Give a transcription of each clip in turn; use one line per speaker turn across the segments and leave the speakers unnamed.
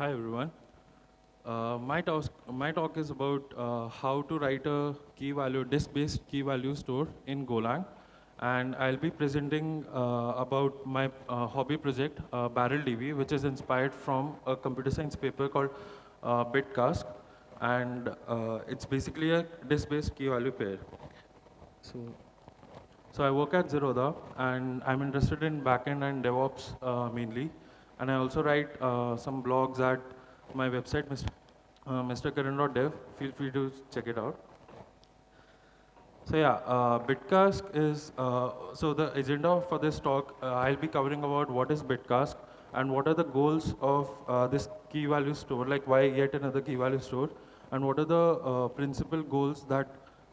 Hi everyone. My talk is about how to write a disk-based key value store in Golang, and I'll be presenting about my hobby project, BarrelDB, which is inspired from a computer science paper called Bitcask, and it's basically a disk-based key value pair. So, so I work at Zerodha, and I'm interested in backend and DevOps mainly. And I also write some blogs at my website, Mr. Karan.dev. Feel free to check it out. So yeah, Bitcask is, so the agenda for this talk, I'll be covering about what is Bitcask and what are the goals of this key value store, like why yet another key value store, and what are the principal goals that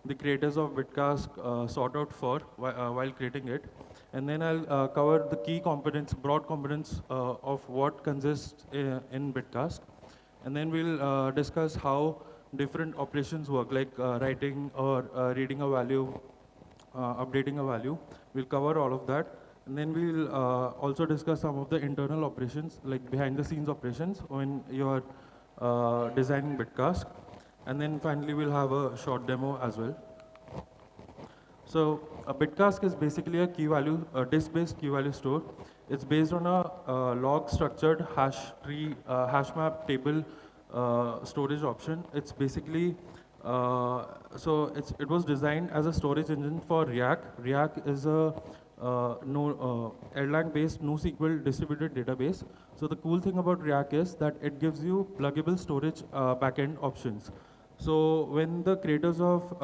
the creators of Bitcask sought out for while creating it. And then I'll cover the key components, broad components of what consists in Bitcask. And then we'll discuss how different operations work, like writing or reading a value, updating a value. We'll cover all of that. And then we'll also discuss some of the internal operations, like behind the scenes operations when you're designing Bitcask. And then finally, we'll have a short demo as well. So a Bitcask is basically a disk-based key value store. It's based on a log-structured hash tree, hash map table storage option. It's basically, it was designed as a storage engine for React. React is a Erlang-based NoSQL distributed database. So the cool thing about React is that it gives you pluggable storage backend options. So when the creators of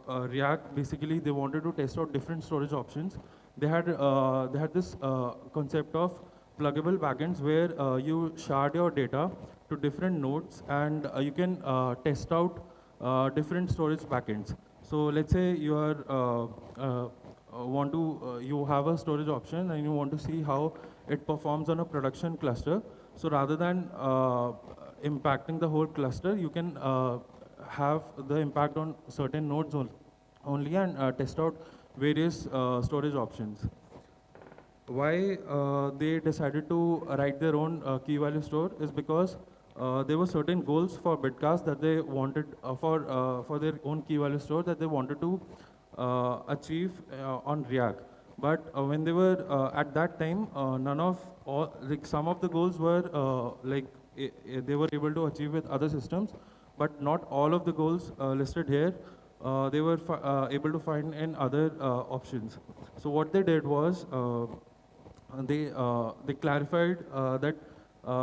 React, basically they wanted to test out different storage options, they had this concept of pluggable backends where you shard your data to different nodes and you can test out different storage backends. So let's say you are you have a storage option and you want to see how it performs on a production cluster. So rather than impacting the whole cluster, you can have the impact on certain nodes only and test out various storage options. Why they decided to write their own key value store is because there were certain goals for Bitcast that they wanted for their own key value store that they wanted to achieve on React. But when they were at that time, some of the goals were they were able to achieve with other systems, but not all of the goals listed here they were able to find in other options. So what they did was they clarified that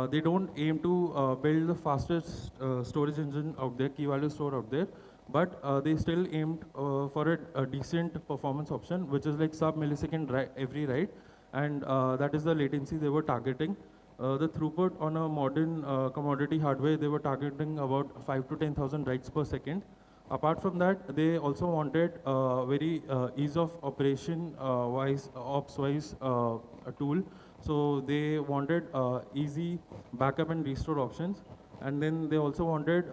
they don't aim to build the fastest storage engine out there, key value store out there, but they still aimed for a decent performance option, which is like sub-millisecond every write, and that is the latency they were targeting. The throughput on a modern commodity hardware, they were targeting about 5 to 10,000 writes per second. Apart from that, they also wanted very ease of operation ops-wise a tool. So they wanted easy backup and restore options. And then they also wanted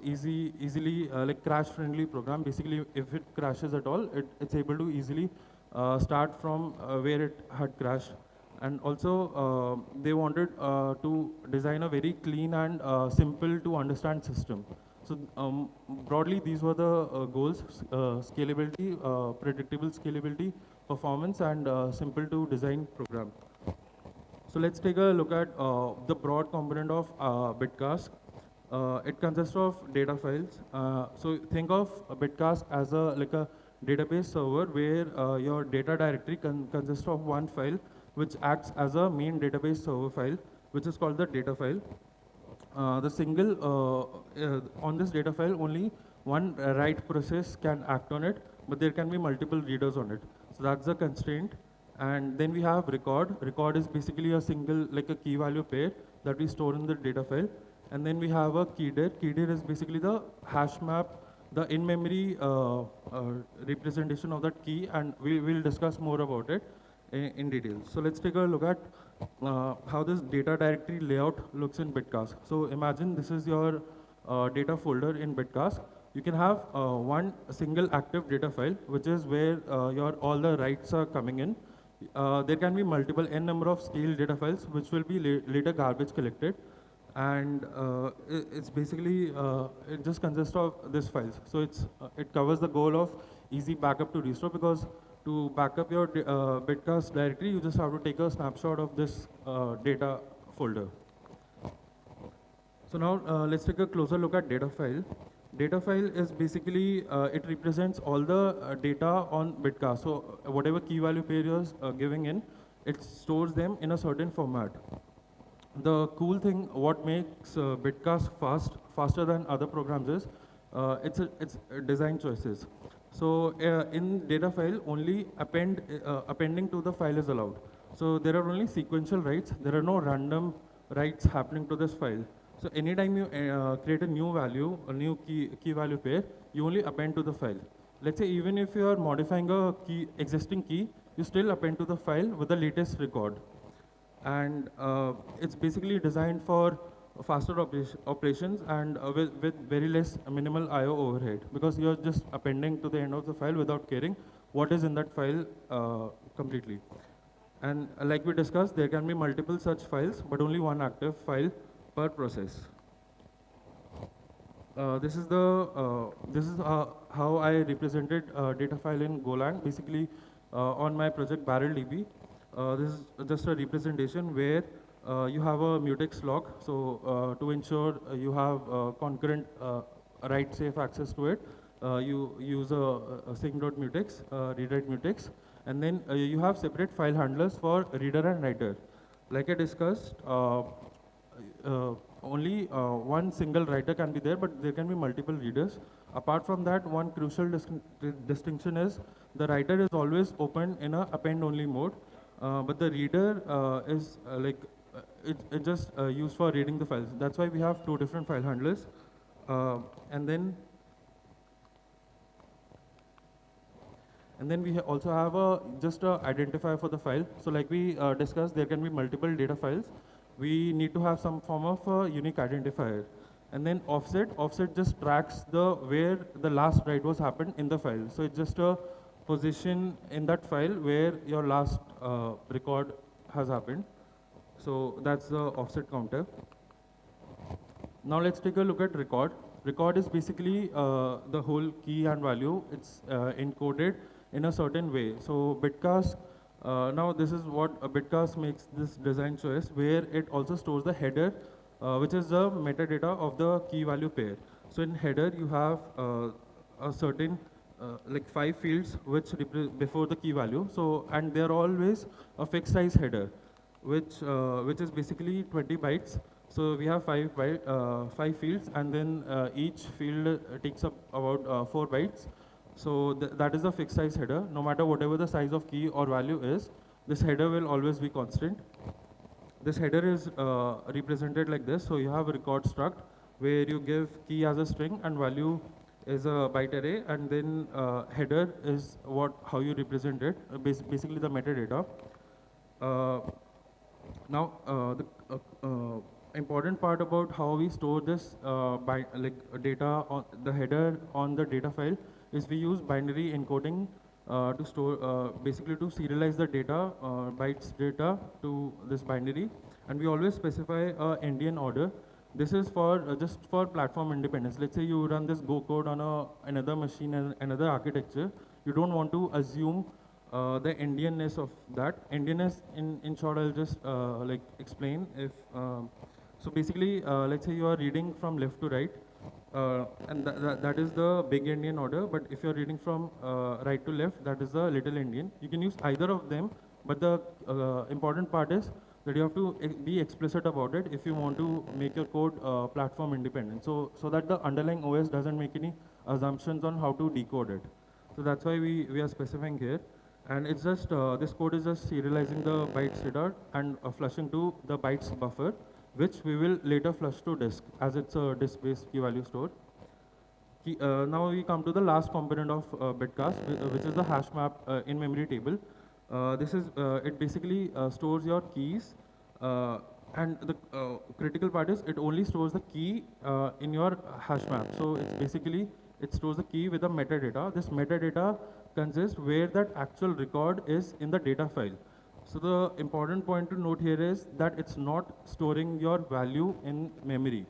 easily like crash-friendly program. Basically, if it crashes at all, it's able to easily start from where it had crashed. And also, they wanted to design a very clean and simple to understand system. So broadly, these were the goals: scalability, predictable scalability, performance, and simple to design program. So let's take a look at the broad component of Bitcask. It consists of data files. So think of Bitcask as like a database server where your data directory consists of one file, which acts as a main database server file, which is called the data file. On this data file, only one write process can act on it, but there can be multiple readers on it. So that's the constraint. And then we have record. Record is basically a single, like a key value pair that we store in the data file. And then we have a keydir. Keydir is basically the hash map, the in-memory representation of that key, and we will discuss more about it in detail. So let's take a look at how this data directory layout looks in Bitcask. So imagine this is your data folder in Bitcask. You can have one single active data file, which is where all the writes are coming in. There can be multiple n number of scale data files, which will be later garbage collected. and it's basically it just consists of this files. So it covers the goal of easy backup to restore, because to back up your Bitcask directory, you just have to take a snapshot of this data folder. So now let's take a closer look at data file. Data file is basically, it represents all the data on Bitcask. So whatever key value pair you're giving in, it stores them in a certain format. The cool thing, what makes Bitcask faster than other programs is, it's design choices. So in data file, only appending to the file is allowed. So there are only sequential writes. There are no random writes happening to this file. So anytime you create a new value, a new key value pair, you only append to the file. Let's say even if you are modifying a existing key, you still append to the file with the latest record. And it's basically designed for faster operations and with very less minimal I/O overhead, because you're just appending to the end of the file without caring what is in that file completely. And like we discussed, there can be multiple such files, but only one active file per process. This is how I represented data file in Golang. Basically, on my project BarrelDB, this is just a representation where you have a mutex lock. So to ensure you have concurrent write-safe access to it, you use a sync.mutex, read-write mutex, and then you have separate file handlers for reader and writer. Like I discussed, only one single writer can be there, but there can be multiple readers. Apart from that, one crucial distinction is the writer is always open in a append-only mode, but the reader is it's just used for reading the files. That's why we have two different file handlers, and then we also have just a identifier for the file. So like we discussed, there can be multiple data files. We need to have some form of a unique identifier. And then offset just tracks where the last write was happened in the file. So it's just a position in that file where your last record has happened. So that's the offset counter. Now let's take a look at record. Record is basically the whole key and value. It's encoded in a certain way. So Bitcask, now this is what Bitcask makes this design choice, where it also stores the header, which is the metadata of the key value pair. So in header, you have a certain like 5 fields which before the key value. So and they're always a fixed size header, which is basically 20 bytes. So we have 5 fields, and then each field takes up about 4 bytes. So that is a fixed size header. No matter whatever the size of key or value is, this header will always be constant. This header is represented like this. So you have a record struct where you give key as a string and value is a byte array, and then header is how you represent it, basically the metadata. Now the important part about how we store this data on the header on the data file is we use binary encoding to store, basically to serialize the data, bytes data to this binary, and we always specify a endian order. This is for just for platform independence. Let's say you run this Go code on another machine and another architecture. You don't want to assume the endianness of that. Endianness, in short, I'll just explain. If so, basically, let's say you are reading from left to right. And that is the big endian order, but if you're reading from right to left, that is the little endian. You can use either of them, but the important part is that you have to be explicit about it if you want to make your code platform independent, so that the underlying OS doesn't make any assumptions on how to decode it. So that's why we are specifying here, and it's just this code is just serializing the bytes data and flushing to the bytes buffer, which we will later flush to disk, as it's a disk-based key value store. Now we come to the last component of Bitcask, which is the hash map in-memory table. It basically stores your keys, and the critical part is it only stores the key in your hash map. So it's basically, it stores the key with the metadata. This metadata consists where that actual record is in the data file. So the important point to note here is that it's not storing your value in memory.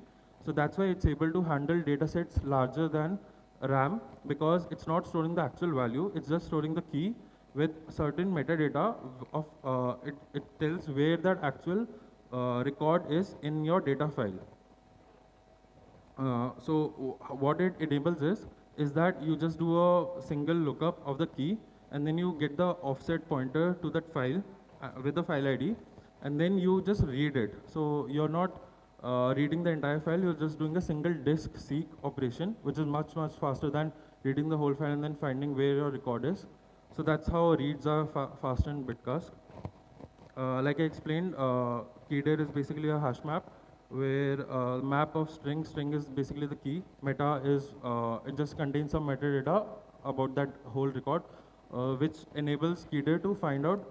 So that's why it's able to handle data sets larger than RAM, because it's not storing the actual value, it's just storing the key with certain metadata of, it tells where that actual record is in your data file. What it enables is that you just do a single lookup of the key, and then you get the offset pointer to that file with the file ID, and then you just read it. So you're not reading the entire file, you're just doing a single disk seek operation, which is much faster than reading the whole file and then finding where your record is. So that's how reads are faster in Bitcask. Like I explained, keyDir is basically a hash map where map of string is basically the key. Meta is, it just contains some metadata about that whole record, which enables keyDir to find out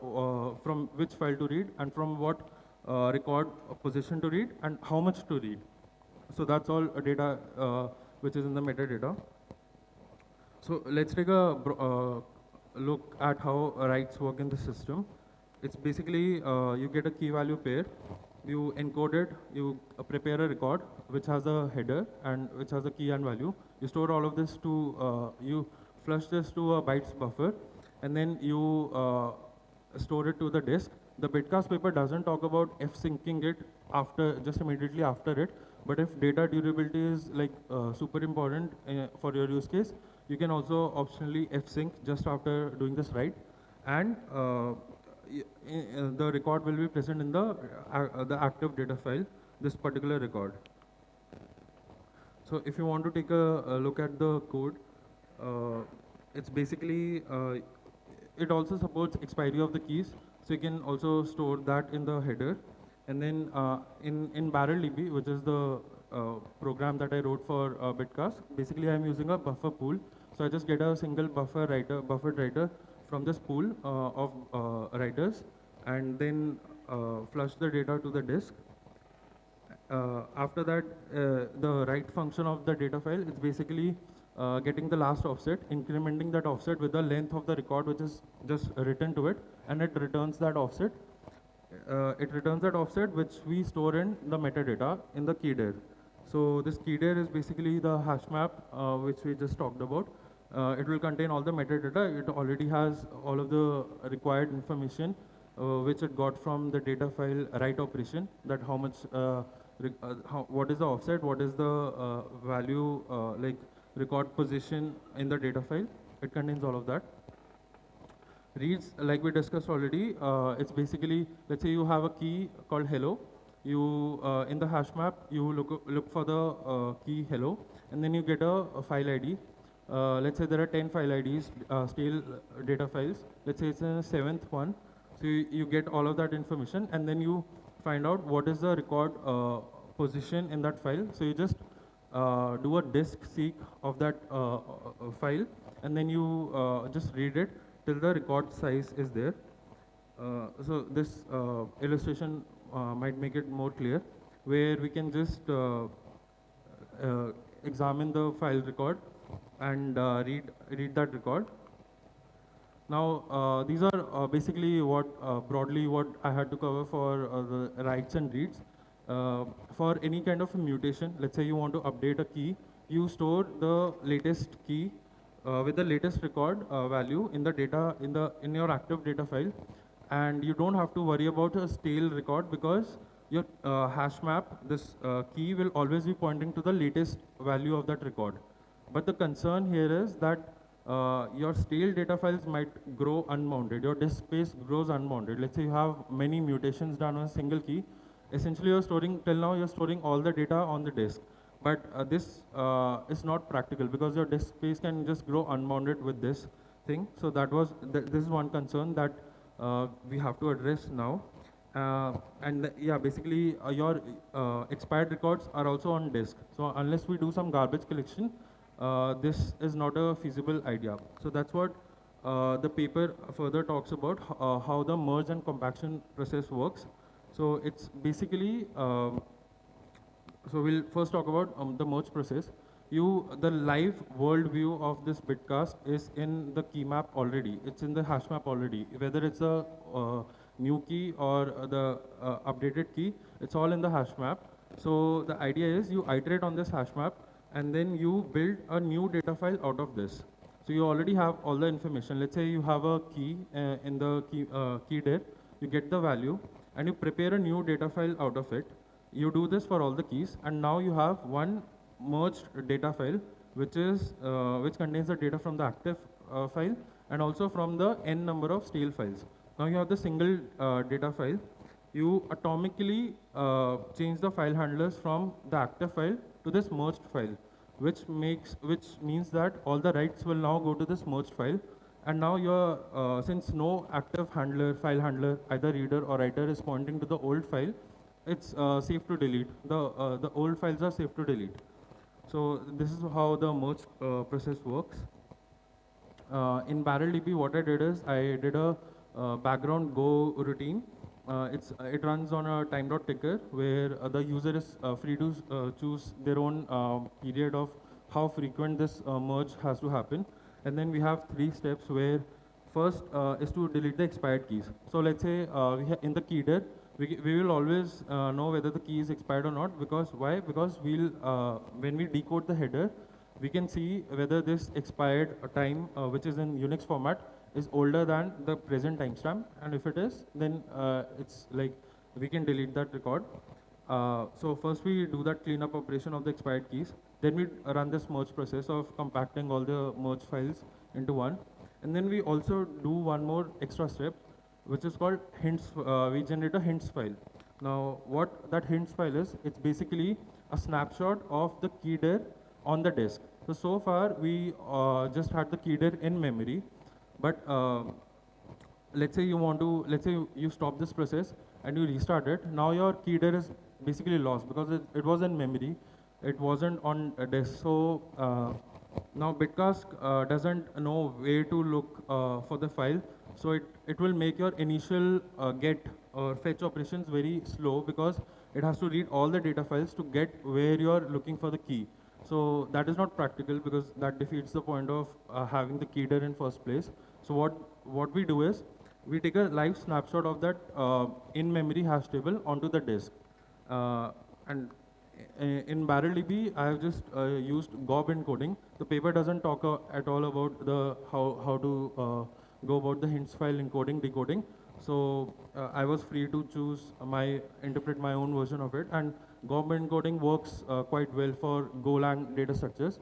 from which file to read and from what record position to read and how much to read. So that's all data which is in the metadata. So let's take a look at how writes work in the system. It's basically, you get a key value pair, you encode it, you prepare a record which has a header and which has a key and value. You store all of this to, you flush this to a bytes buffer, and then you store it to the disk. The Bitcast paper doesn't talk about f-syncing it after, just immediately after it, but if data durability is like super important for your use case, you can also optionally f-sync just after doing this write, and the record will be present in the active data file, this particular record. So if you want to take a look at the code, it's basically, it also supports expiry of the keys, so you can also store that in the header. And then in BarrelDB, which is the program that I wrote for Bitcast, basically I'm using a buffer pool. So I just get a single buffered writer from this pool of writers, and then flush the data to the disk. After that, the write function of the data file is basically getting the last offset, incrementing that offset with the length of the record which is just written to it, and it returns that offset. It returns that offset which we store in the metadata in the keyDir. So this keyDir is basically the hash map which we just talked about. It will contain all the metadata. It already has all of the required information which it got from the data file write operation, that how much, what is the offset, what is the value, like record position in the data file. It contains all of that. Reads, like we discussed already, it's basically, let's say you have a key called hello. You, in the hash map, you look for the key hello, and then you get a file ID. Let's say there are 10 file IDs, stale data files. Let's say it's in the 7th one. So you get all of that information, and then you find out what is the record position in that file. So you just do a disk seek of that file, and then you just read it till the record size is there. So this illustration might make it more clear, where we can just examine the file record and read that record. Now, these are basically what broadly what I had to cover for the writes and reads. For any kind of a mutation, let's say you want to update a key, you store the latest key with the latest record value in the data in your active data file, and you don't have to worry about a stale record, because your hash map, this key will always be pointing to the latest value of that record. But the concern here is that your stale data files might grow unbounded. Your disk space grows unbounded. Let's say you have many mutations done on a single key. Essentially, you're storing, till now, you're storing all the data on the disk. But this is not practical, because your disk space can just grow unbounded with this thing. So that was, this is one concern that we have to address now. Yeah, basically your expired records are also on disk. So unless we do some garbage collection, this is not a feasible idea. So that's what the paper further talks about, how the merge and compaction process works. So it's basically, so we'll first talk about the merge process. The live world view of this Bitcast is in the key map already. It's in the hash map already. Whether it's a new key or the updated key, it's all in the hash map. So the idea is you iterate on this hash map and then you build a new data file out of this. So you already have all the information. Let's say you have a key in the key dir, you get the value and you prepare a new data file out of it. You do this for all the keys and now you have one merged data file which contains the data from the active file and also from the n number of stale files. Now you have the single data file. You atomically change the file handlers from the active file to this merged file, which means that all the writes will now go to this merged file. And now your since no active file handler, either reader or writer is pointing to the old file, it's safe to delete. The old files are safe to delete. So this is how the merge process works. In BarrelDB, what I did is I did a background Go routine. It runs on a time dot ticker where the user is free to choose their own period of how frequent this merge has to happen. And then we have 3 steps where first is to delete the expired keys. So let's say in the keydir, we will always know whether the key is expired or not. Because why? Because when we decode the header, we can see whether this expired time, which is in Unix format, is older than the present timestamp. And if it is, then it's like we can delete that record. So first we do that cleanup operation of the expired keys. Then we run this merge process of compacting all the merge files into one. And then we also do one more extra step, which is called hints. We generate a hints file. Now, what that hints file is, it's basically a snapshot of the keydir on the disk. So far, we just had the keydir in memory, but let's say you stop this process and you restart it. Now your keydir is basically lost because it was in memory. It wasn't on a disk. So now Bitcask doesn't know where to look for the file. So it will make your initial get or fetch operations very slow because it has to read all the data files to get where you're looking for the key. So that is not practical because that defeats the point of having the keydir in first place. So what we do is we take a live snapshot of that in-memory hash table onto the disk. And in BarrelDB, I have just used GOB encoding. The paper doesn't talk at all about how to go about the hints file encoding, decoding. So I was free to interpret my own version of it. And GOB encoding works quite well for Golang data structures.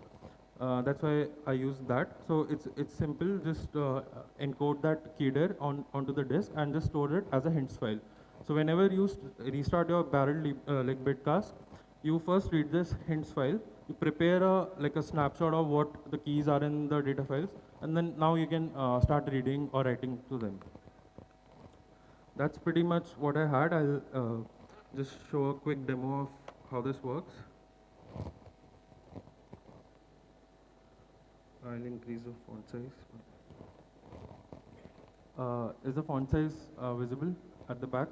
That's why I use that. So it's simple. Just encode that keydir onto the disk and just store it as a hints file. So whenever you restart your like Bitcask, you first read this hints file. You prepare a snapshot of what the keys are in the data files, and then now you can start reading or writing to them. That's pretty much what I had. I'll just show a quick demo of how this works. I'll increase the font size. Is the font size visible at the back?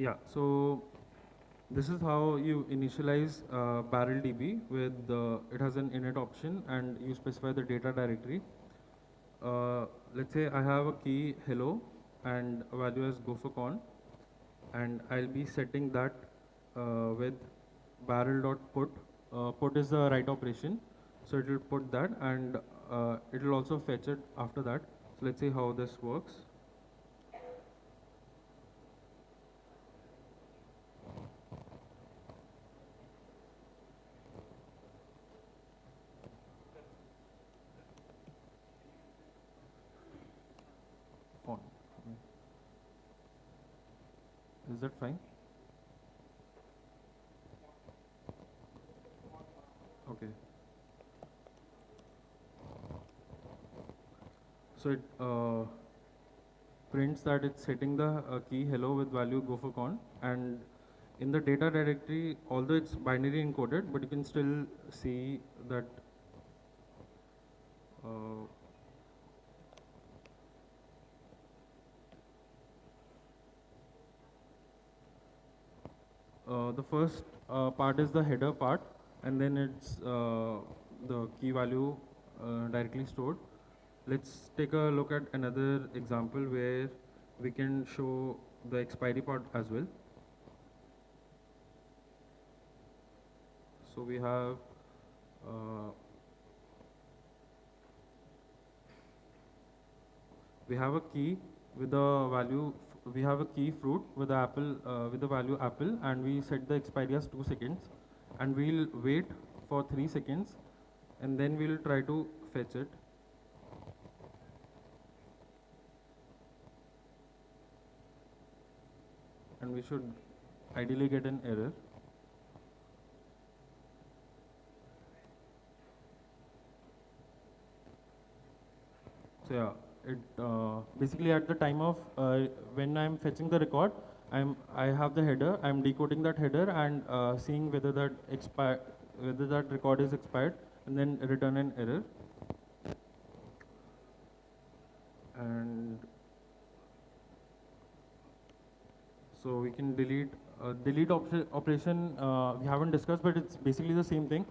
Yeah, so this is how you initialize BarrelDB with it has an init option and you specify the data directory. Let's say I have a key hello and a value as GopherCon, and I'll be setting that with barrel.put. Put is the write operation, so it will put that and it will also fetch it after that. So let's see how this works. Is that fine? Okay. So it prints that it's setting the key hello with value GopherCon, and in the data directory, although it's binary encoded, but you can still see that uh, the first part is the header part, and then it's the key value directly stored. Let's take a look at another example where we can show the expiry part as well. So we have uh, a key with the value. We have a key fruit with the apple with the value apple, and we set the expiry as 2 seconds, and we'll wait for 3 seconds, and then we'll try to fetch it. And we should ideally get an error. So yeah, it basically at the time of when I'm fetching the record, I have the header. I'm decoding that header and seeing whether that record is expired, and then return an error. And so we can delete operation we haven't discussed, but it's basically the same thing.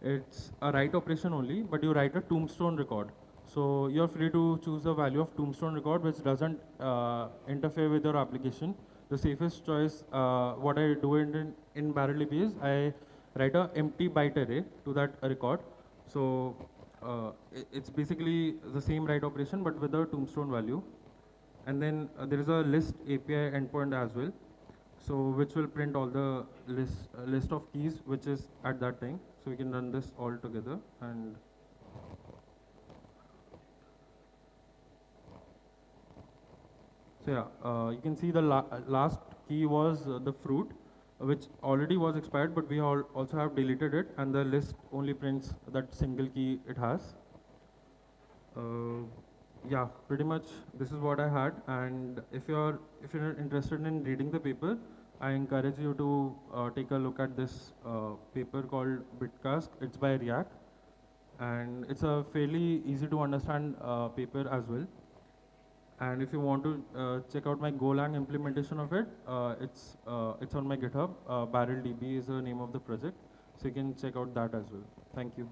It's a write operation only, but you write a tombstone record. So you're free to choose the value of tombstone record, which doesn't interfere with your application. The safest choice, what I do in BarrelDB is I write a empty byte array to that record. So it's basically the same write operation, but with a tombstone value. And then there is a list API endpoint as well, so which will print all the list of keys which is at that time. So we can run this all together, and so yeah, you can see the last key was the fruit, which already was expired, but we also have deleted it, and the list only prints that single key it has. Yeah, pretty much this is what I had. And if you're interested in reading the paper, I encourage you to take a look at this paper called Bitcask. It's by React, and it's a fairly easy to understand paper as well. And if you want to check out my Golang implementation of it, it's on my GitHub. BarrelDB is the name of the project, so you can check out that as well. Thank you.